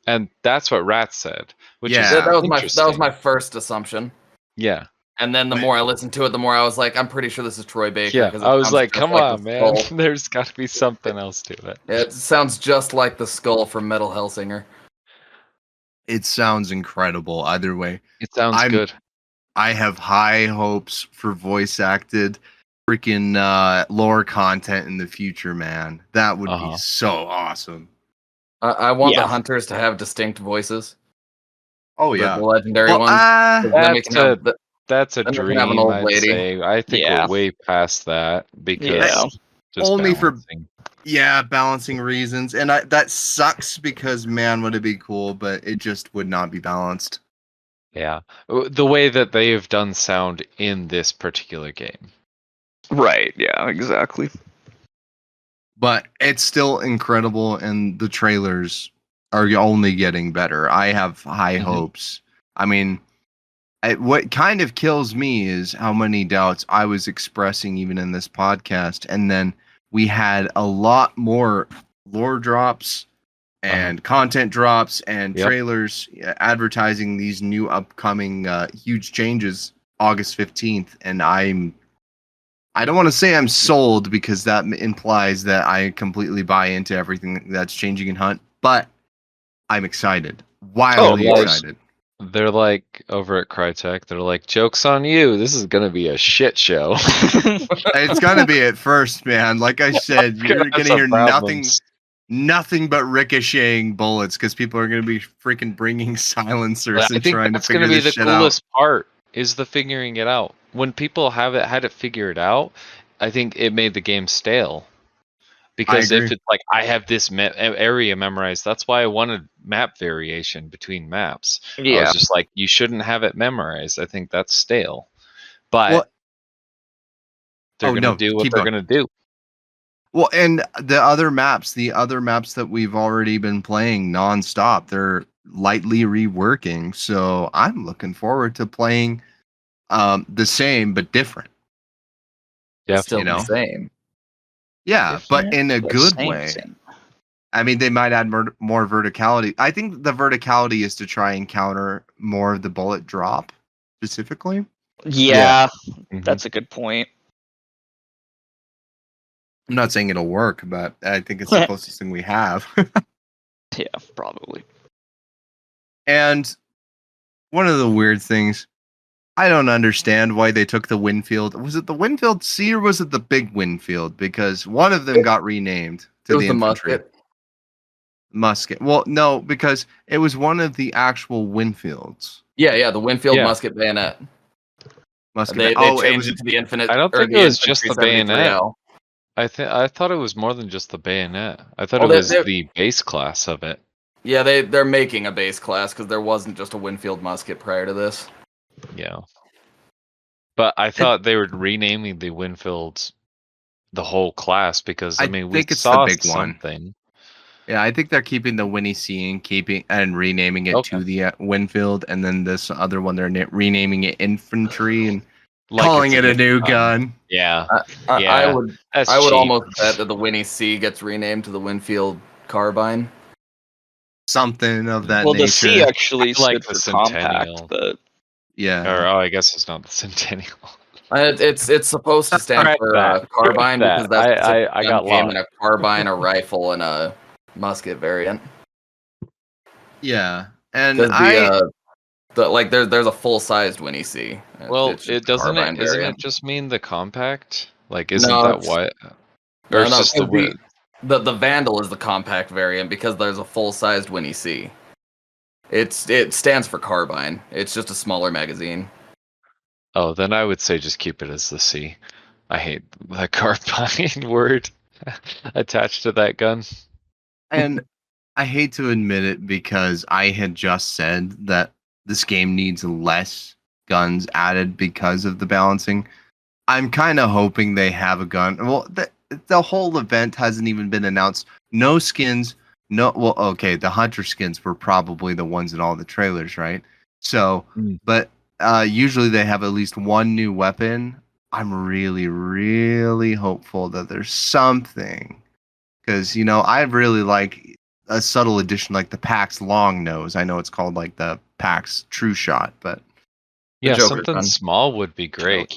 And that's what Rat said. Which is that was my first assumption. Yeah. And then the more I listened to it, the more I was like, I'm pretty sure this is Troy Baker. Yeah, I was like, come on, man. There's got to be something else to it. It sounds just like the skull from Metal Hellsinger. It sounds incredible either way. It sounds good. I have high hopes for voice acted freaking lore content in the future, man. That would be so awesome. I want the hunters to have distinct voices. Oh, yeah. The legendary ones. That's a dream, I'd say. I think we're way past that because only balancing. Balancing reasons. And that sucks because, man, would it be cool, but it just would not be balanced. Yeah. The way that they have done sound in this particular game. Right, yeah, exactly. But it's still incredible, and the trailers are only getting better. I have high hopes. I mean, what kind of kills me is how many doubts I was expressing even in this podcast. And then we had a lot more lore drops and content drops and trailers advertising these new upcoming huge changes August 15th. And I don't want to say I'm sold because that implies that I completely buy into everything that's changing in Hunt, but I'm excited. Wildly excited. They're like, over at Crytek, they're like, joke's on you. This is going to be a shit show. It's going to be at first, man. Like I said, you're going to hear nothing but ricocheting bullets because people are going to be freaking bringing silencers and trying to figure this shit out. The coolest part is the figuring it out. When people had it figured out, I think it made the game stale. Because if it's like, I have this area memorized, that's why I wanted map variation between maps. Yeah. I was just like, you shouldn't have it memorized. I think that's stale. But they're going to do what they're going to do. Well, and the other maps that we've already been playing nonstop, they're lightly reworking. So I'm looking forward to playing the same but different. Still the same. Yeah, but Different, in a but good same, way. same. I mean, they might add more verticality. I think the verticality is to try and counter more of the bullet drop specifically. Yeah, Mhm. that's a good point. I'm not saying it'll work, but I think it's the closest thing we have. Yeah, probably. And one of the weird things, I don't understand why they took the Winfield. Was it the Winfield C or was it the big Winfield? Because one of them got renamed to the infantry. Musket. Well, no, because it was one of the actual Winfields. Yeah, the Winfield musket bayonet. Musket. They changed it to the infinite. I don't think it was just the bayonet. 73L. I thought it was more than just the bayonet. I thought it was the base class of it. Yeah, they're making a base class because there wasn't just a Winfield musket prior to this. Yeah. But I thought they were renaming the Winfields the whole class because I mean we saw something. Yeah, I think they're keeping the Winnie C and renaming it to the Winfield, and then this other one they're renaming it Infantry and calling it a new gun. Yeah, I would almost bet that the Winnie C gets renamed to the Winfield Carbine. Something of that nature. Well, the C actually like stood the for Centennial, compact, but yeah. Or I guess it's not the Centennial. It's supposed to stand for carbine because that's I got game in a carbine, a rifle, and a musket variant. Yeah, and there's a full sized Winnie C. Well, it doesn't it isn't it just mean the compact? Like isn't that what? Or it's just the Vandal is the compact variant because there's a full sized Winnie C. It stands for carbine. It's just a smaller magazine. Oh, then I would say just keep it as the C. I hate the carbine word attached to that gun. And I hate to admit it because I had just said that this game needs less guns added because of the balancing. I'm kind of hoping they have a gun. Well, the whole event hasn't even been announced. No skins. The hunter skins were probably the ones in all the trailers, right? So, but usually they have at least one new weapon. I'm really, really hopeful that there's something. Because, I really like a subtle addition like the PAX long nose. I know it's called like the PAX True Shot, but yeah, something small would be great.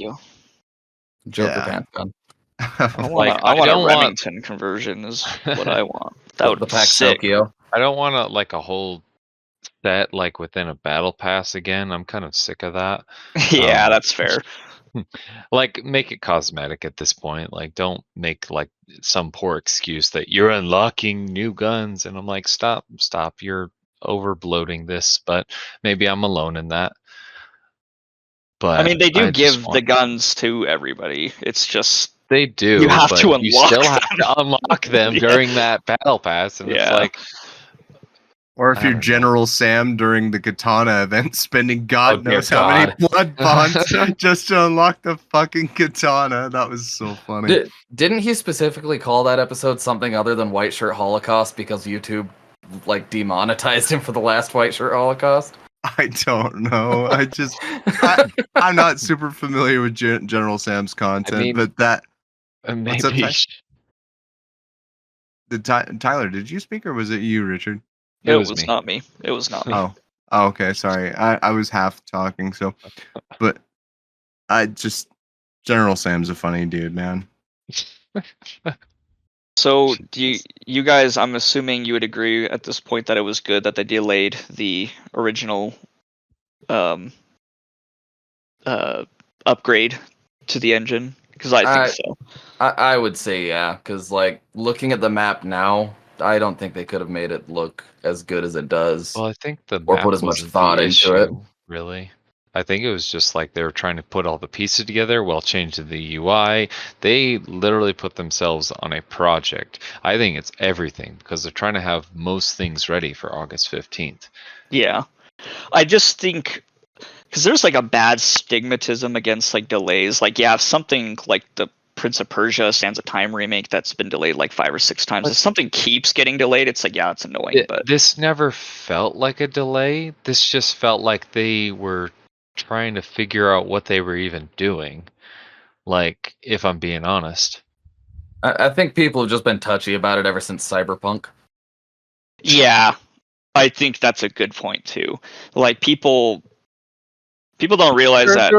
Joker pants gun. I want a Remington conversion is what I want. That would be sick. I don't want a whole set like within a battle pass again. I'm kind of sick of that. Yeah, that's fair. Like make it cosmetic at this point. Like don't make like some poor excuse that you're unlocking new guns and I'm like stop, you're over bloating this, but maybe I'm alone in that. But I mean they do give the guns to everybody. It's just they do. You have to unlock you still have to unlock them during that battle pass, and it's like. Or if you're General Sam during the Katana event, spending God knows how many blood bonds just to unlock the fucking Katana. That was so funny. Didn't he specifically call that episode something other than White Shirt Holocaust because YouTube demonetized him for the last White Shirt Holocaust? I don't know. I'm not super familiar with General Sam's content, but that. Maybe. Tyler, did you speak or was it you, Richard? It was not me. It was not me. Oh, okay. Sorry. I was half talking. So, but General Sam's a funny dude, man. So, do you guys? I'm assuming you would agree at this point that it was good that they delayed the original, upgrade to the engine because I think so. I would say yeah, because looking at the map now. I don't think they could have made it look as good as it does. Well, I think or put as much thought into it. Really, I think it was just like they were trying to put all the pieces together while changing the UI. They literally put themselves on a project. I think it's everything because they're trying to have most things ready for August 15th. Yeah, I just think because there's a bad stigmatism against delays. If something like the Prince of Persia Sands of Time remake that's been delayed like 5 or 6 times. If something keeps getting delayed, it's like, yeah, it's annoying. But this never felt like a delay. This just felt like they were trying to figure out what they were even doing. Like, if I'm being honest. I think people have just been touchy about it ever since Cyberpunk. Yeah, I think that's a good point too. Like people don't realize that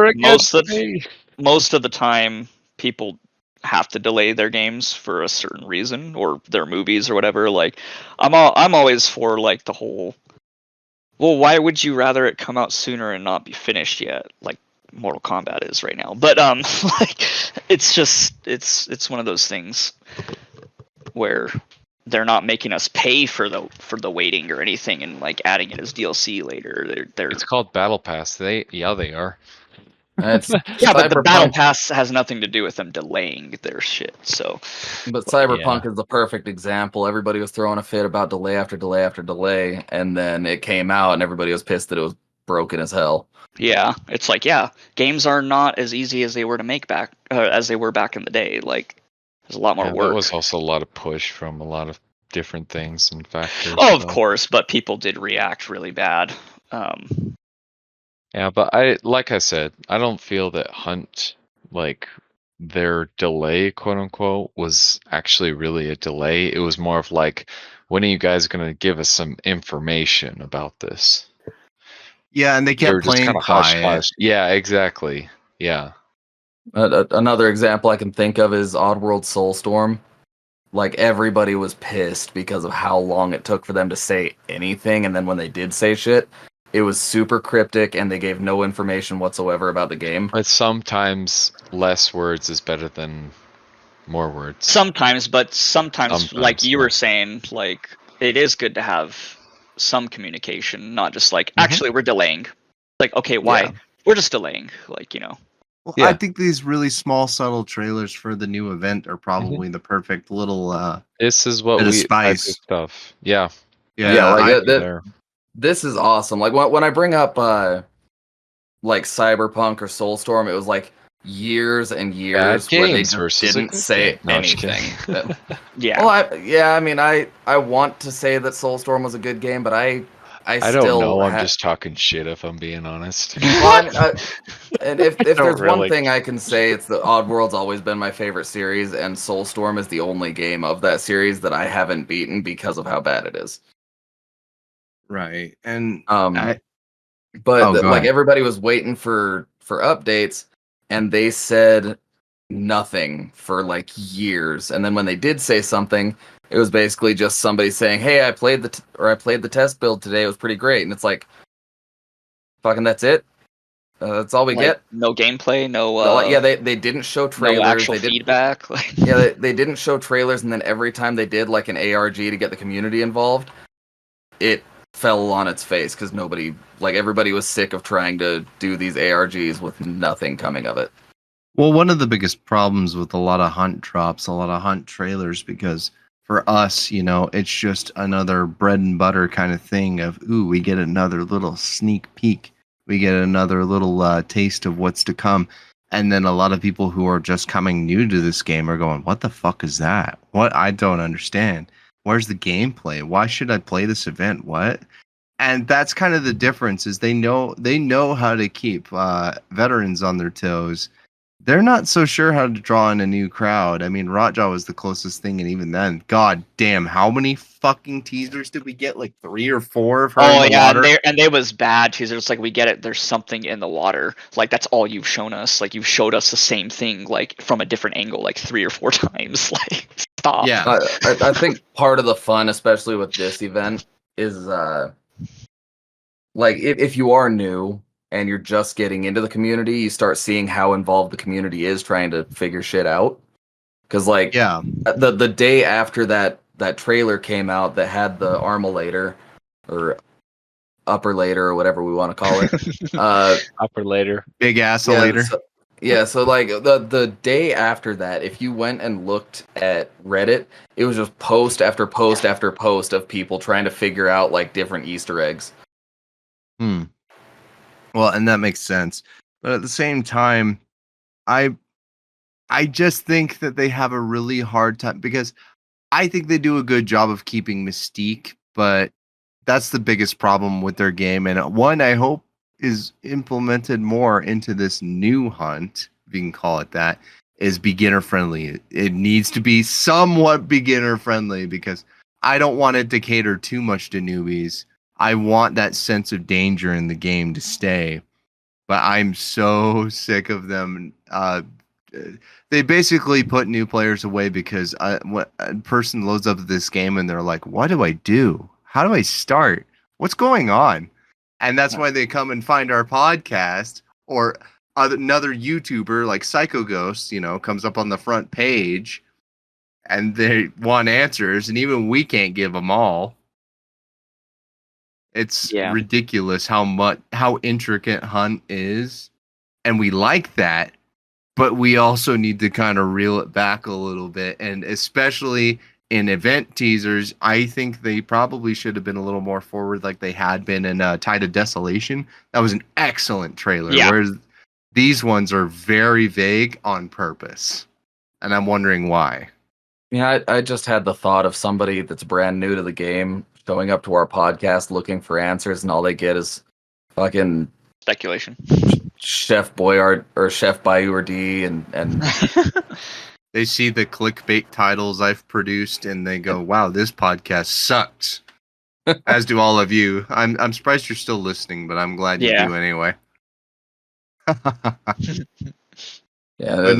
most of the time people have to delay their games for a certain reason or their movies or whatever. Like I'm always for like the whole, well, why would you rather it come out sooner and not be finished yet? Like Mortal Kombat is right now. But like it's just it's one of those things where they're not making us pay for the waiting or anything and like adding it as DLC later. They're It's called Battle Pass. They are. It's yeah, but the Battle Cyberpunk, Pass has nothing to do with them delaying their shit. So, but Cyberpunk is the perfect example. Everybody was throwing a fit about delay after delay after delay, and then it came out, and everybody was pissed that it was broken as hell. yeah, it's like, yeah, games are not as easy as they were to make back as they were back in the day. Like, there's a lot more work. There was also a lot of push from a lot of different things and factors. Oh, of course, but people did react really bad. Yeah, but like I said, I don't feel that Hunt, like their delay, quote unquote, was actually really a delay. It was more of like, when are you guys going to give us some information about this? Yeah, and they kept playing quiet. Hush. Yeah, exactly. Yeah. Another example I can think of is Oddworld Soulstorm. Like, everybody was pissed because of how long it took for them to say anything, and then when they did say shit, it was super cryptic, and they gave no information whatsoever about the game. But sometimes less words is better than more words. Sometimes, like you were saying, like, it is good to have some communication, not just like, actually, we're delaying. Like, okay, why? Yeah. We're just delaying, like, you know. Well, yeah. I think these really small, subtle trailers for the new event are probably the perfect little. This is what we spice stuff. Yeah. Like this is awesome. Like when I bring up like Cyberpunk or Soulstorm, it was like years and years where they just didn't say anything. Yeah. Well, I mean, I want to say that Soulstorm was a good game, but I don't know. I'm just talking shit, if I'm being honest. Well, and if there's one thing I can say, it's that Oddworld's always been my favorite series, and Soulstorm is the only game of that series that I haven't beaten because of how bad it is. Right, and like everybody was waiting for updates, and they said nothing for like years, and then when they did say something, it was basically just somebody saying, "Hey, I played the test build today. It was pretty great." And it's like, fucking, that's it. That's all we get. No gameplay. No. They didn't show trailers. No actual feedback. They didn't show trailers, and then every time they did like an ARG to get the community involved, it fell on its face because everybody was sick of trying to do these ARGs with nothing coming of it. Well, one of the biggest problems with a lot of Hunt drops, a lot of Hunt trailers, because for us, it's just another bread and butter kind of thing of, ooh, we get another little sneak peek. We get another little taste of what's to come. And then a lot of people who are just coming new to this game are going, what the fuck is that? What? I don't understand. Where's the gameplay? Why should I play this event? What? And that's kind of the difference, is they know how to keep veterans on their toes. They're not so sure how to draw in a new crowd. I mean, Rotjaw was the closest thing, and even then, god damn, how many fucking teasers did we get? Like 3 or 4 of her in the water? And they was bad teasers. Like, we get it, there's something in the water. Like, that's all you've shown us. Like, you've showed us the same thing, like, from a different angle, like 3 or 4 times. Like, stop. Yeah. I think part of the fun, especially with this event, is like, if you are new and you're just getting into the community, you start seeing how involved the community is trying to figure shit out. Because, like, the day after that trailer came out that had the Armulator, or Upper Later, or whatever we want to call it. Upper Later. Big Assolator. So like, the day after that, if you went and looked at Reddit, it was just post after post after post of people trying to figure out, like, different Easter eggs. Well, and that makes sense. But at the same time, I just think that they have a really hard time because I think they do a good job of keeping mystique, but that's the biggest problem with their game. And one I hope is implemented more into this new hunt, if you can call it that, is beginner friendly. It needs to be somewhat beginner friendly because I don't want it to cater too much to newbies. I want that sense of danger in the game to stay. But I'm so sick of them. They basically put new players away because when a person loads up this game and they're like, "What do I do? How do I start? What's going on?" And that's why they come and find our podcast or another YouTuber like Psycho Ghost, comes up on the front page, and they want answers, and even we can't give them all. It's ridiculous how intricate Hunt is, and we like that, but we also need to kind of reel it back a little bit, and especially in event teasers, I think they probably should have been a little more forward like they had been in Tide of Desolation. That was an excellent trailer, whereas these ones are very vague on purpose, and I'm wondering why. Yeah, I just had the thought of somebody that's brand new to the game showing up to our podcast looking for answers, and all they get is fucking speculation. Chef Boyard or Chef Bayurdi, and they see the clickbait titles I've produced, and they go, "Wow, this podcast sucks." As do all of you. I'm surprised you're still listening, but I'm glad you do anyway. Yeah,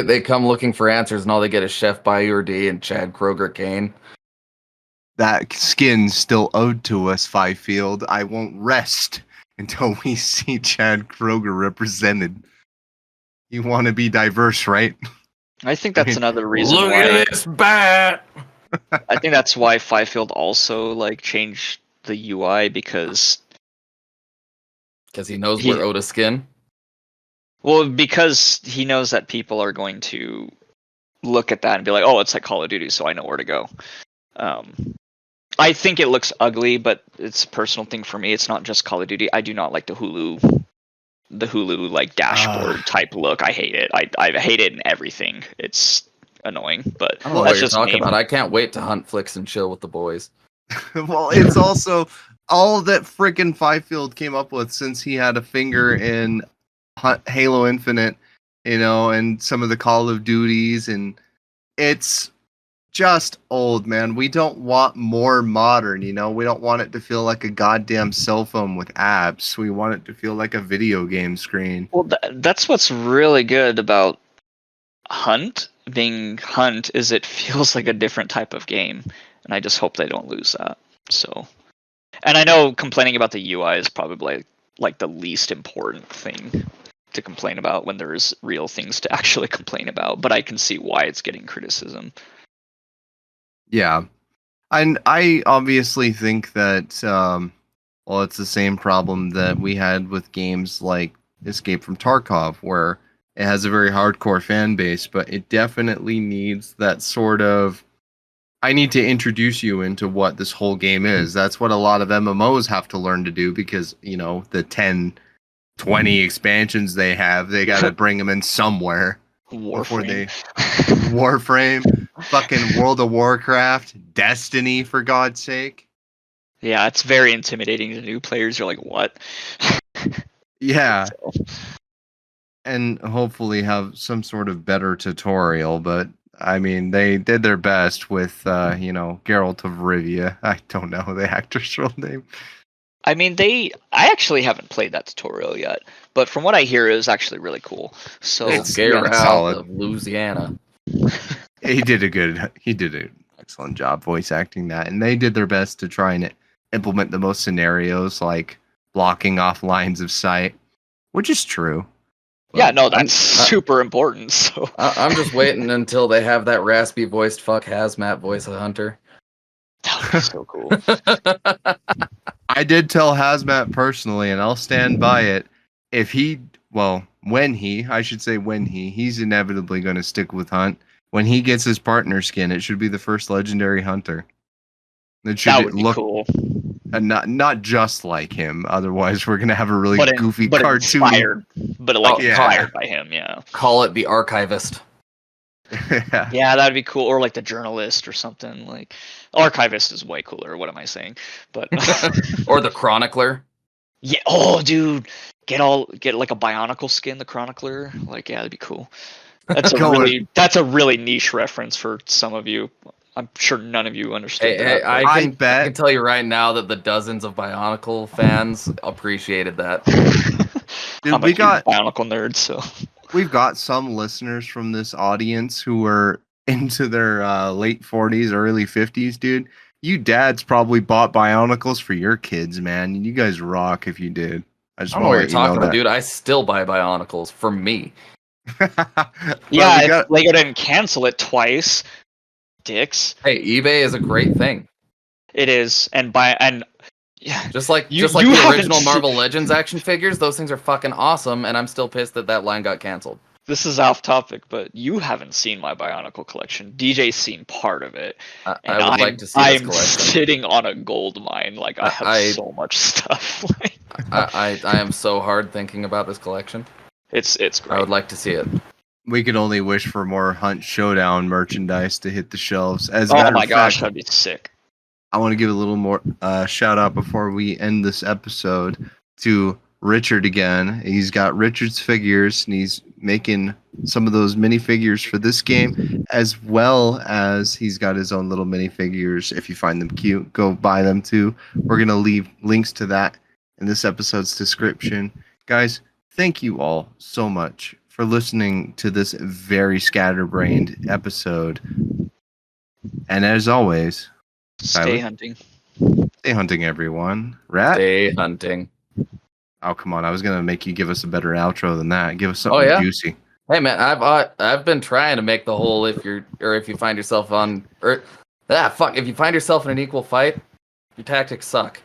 they come looking for answers, and all they get is Chef Bayurdi and Chad Kroger Kane. That skin's still owed to us, Fifield. I won't rest until we see Chad Kroger represented. You want to be diverse, right? I think that's another reason Look why. Look at this bat! I think that's why Fifield also changed the UI because he knows we're Oda skin. Well, because he knows that people are going to look at that and be like, "Oh, it's like Call of Duty, so I know where to go." I think it looks ugly, but it's a personal thing for me. It's not just Call of Duty. I do not like the Hulu dashboard type look. I hate it. I hate it in everything. It's annoying, but I don't know what you're talking about. I can't wait to hunt flicks and chill with the boys. Well, it's also all that freaking Fifield came up with since he had a finger in Halo Infinite, and some of the Call of Duties, and it's just old, man. We don't want more modern, we don't want it to feel like a goddamn cell phone with apps. We want it to feel like a video game screen. Well, that's what's really good about Hunt being Hunt is it feels like a different type of game, and I just hope they don't lose that. So, and I know complaining about the UI is probably like the least important thing to complain about when there's real things to actually complain about, but I can see why it's getting criticism. Yeah. And I obviously think that, it's the same problem that we had with games like Escape from Tarkov, where it has a very hardcore fan base, but it definitely needs that sort of, I need to introduce you into what this whole game is. That's what a lot of MMOs have to learn to do because, the 10, 20 expansions they have, they got to bring them in somewhere. Warframe. Warframe, fucking World of Warcraft, Destiny, for God's sake. Yeah, it's very intimidating to new players. You're like, what? Yeah. And hopefully have some sort of better tutorial, but I mean, they did their best with, Geralt of Rivia. I don't know the actor's real name. I mean, I actually haven't played that tutorial yet, but from what I hear, it was actually really cool. So it's Geralt of Louisiana. He did an excellent job voice acting that, and they did their best to try and implement the most scenarios, like blocking off lines of sight, which is true. Yeah, no, that's super important. So I'm just waiting until they have that raspy voiced fuck hazmat voice of Hunter. That would be so cool. I did tell Hazmat personally, and I'll stand by it. When he's inevitably going to stick with Hunt. When he gets his partner skin, it should be the first legendary hunter. That would be cool. And not just like him. Otherwise, we're going to have a really goofy cartoon. Inspired by him, yeah. Call it the Archivist. Yeah, that'd be cool. Or like the journalist or something. Like archivist is way cooler. What am I saying? But or the chronicler. Yeah. Oh, dude, get like a Bionicle skin, the chronicler. Like, yeah, that'd be cool. That's a really niche reference for some of you. I'm sure none of you understood that. Hey, I can tell you right now that the dozens of Bionicle fans appreciated that. Dude, I'm a huge Bionicle nerd, so we've got some listeners from this audience who are into their late 40s, early 50s, dude. You dads probably bought Bionicles for your kids, man. You guys rock if you did. I just don't know what you're talking about, dude. I still buy Bionicles for me. Yeah, if Lego didn't cancel it twice, dicks. Hey, eBay is a great thing. It is, yeah, just like the original Marvel Legends action figures, those things are fucking awesome, and I'm still pissed that line got canceled. This is off topic, but you haven't seen my Bionicle collection. DJ's seen part of it. I would like to see this collection. I'm sitting on a gold mine. Like, I have so much stuff. I am so hard thinking about this collection. It's great. I would like to see it. We could only wish for more Hunt Showdown merchandise to hit the shelves. Oh my gosh, that'd be sick. I want to give a little more shout out before we end this episode to Richard again. He's got Richard's figures, and he's making some of those minifigures for this game, as well as he's got his own little minifigures. If you find them cute, go buy them too. We're going to leave links to that in this episode's description. Guys, thank you all so much for listening to this very scatterbrained episode. And as always, stay hunting. Stay hunting, everyone. Rat? Stay hunting. Oh, come on. I was going to make you give us a better outro than that. Give us something juicy. Hey, man, I've been trying to make the whole if you find yourself if you find yourself in an equal fight, your tactics suck.